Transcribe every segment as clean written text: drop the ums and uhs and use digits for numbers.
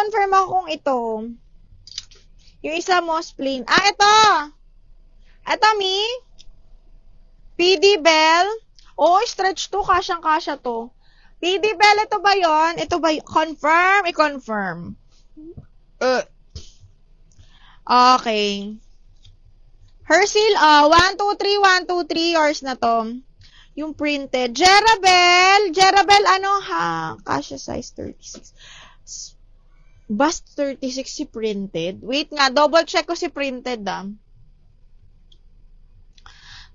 Nagko-confirm ako kung ito. Yung isa most plain. Ito! Ito, Mi? PD Bell? Oo, stretch to. Kasyang-kasya to. PD Bell, ito ba yon? Ito ba yun? Confirm? I-confirm. Okay. Hersil, 1, 2, 3, 1, 2, 3 yours na to. Yung printed. Jerabel, ano ha? Kasya size 36. Bust 36 si printed. Wait nga, double check ko si printed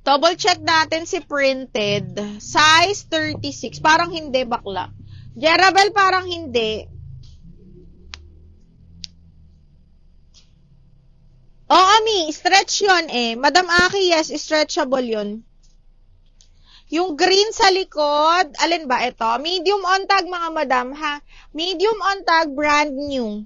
Double check natin si printed. Size 36. Parang hindi, bakla. Jerabel, parang hindi. Ami, stretch yun eh. Madam Aki, yes, stretchable yun. Yung green sa likod, alin ba ito? Medium on tag, mga madam, ha? Medium on tag, brand new.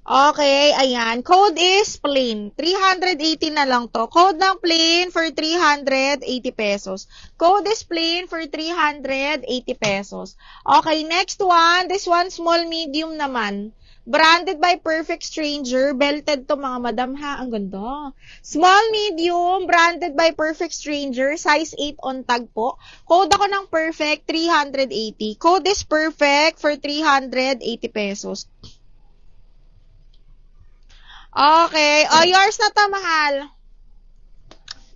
Okay, ayan. Code is plain. 380 na lang to. Code ng plain for 380 pesos. Code is plain for 380 pesos. Okay, next one. This one, small medium naman. Branded by Perfect Stranger. Belted to, mga madam, ha? Ang ganda. Small medium, branded by Perfect Stranger. Size 8 on tag po. Code ako ng perfect, 380. Code is perfect for 380 pesos. Okay. Yours na to, mahal.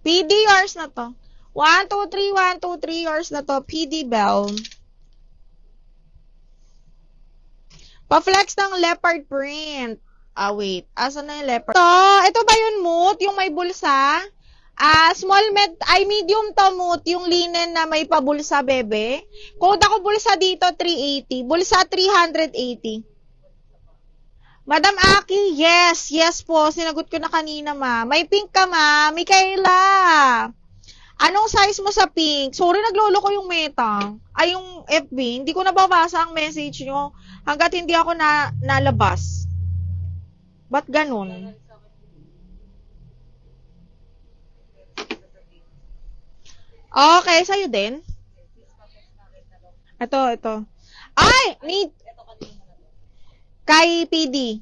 PD, yours na to. 1, 2, 3, 1, 2, 3, yours na to. PD Bell. Pa-flex ng leopard print. Wait. Asan na yung leopard? Ito ba yun, Moot? Yung may bulsa? Medium to, Moot. Yung linen na may pabulsa, bebe. Code ako bulsa dito, 380. Bulsa, 380. Madam Aki, yes. Yes po. Sinagot ko na kanina, ma. May pink ka, ma. Mikaela. Anong size mo sa pink? Sorry, naglolo ko yung meta. Yung FB. Hindi ko nababasa ang message nyo hanggat hindi ako nalabas. Ba't ganun? Okay, sa'yo din? Ito. Kay PD.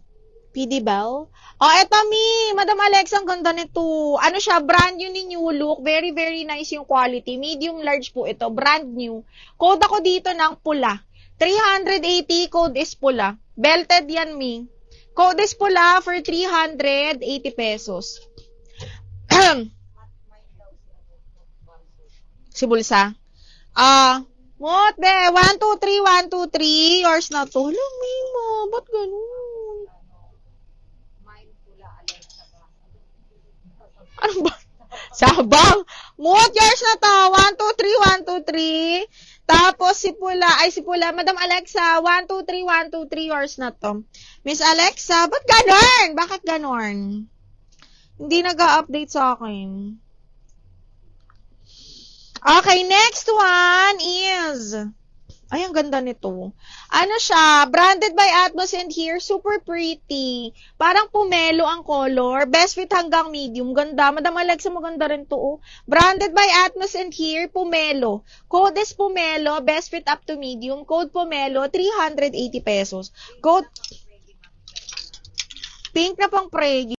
PD Bell. Eto, Mi. Madam Alex, ang ganda nito. Ano siya? Brand new ni New Look. Very, very nice yung quality. Medium large po ito. Brand new. Code ako dito ng pula. 380. Code is pula. Belted yan, Mi. Code is pula for 380 pesos. Si bulsa. Mot, be. 1, 2, 3, 1, 2, 3. Yours na to. Alam, Mima. Ba't ganun? Ano ba? Sabang. Mot, yours na to. 1, 2, 3, 1, 2, 3. Tapos, si Pula. Madam Alexa, 1, 2, 3, 1, 2, 3. Yours na to. Miss Alexa, ba't ganun? Bakit ganun? Hindi nag-update sa akin. Okay, next one is, ang ganda nito. Ano siya? Branded by Atmos and here, super pretty. Parang pumelo ang color. Best fit hanggang medium. Ganda. Madam Alexa, maganda rin to. Branded by Atmos and here, pumelo. Code is pumelo. Best fit up to medium. Code pumelo, 380 pesos. Code pink na pang pregi.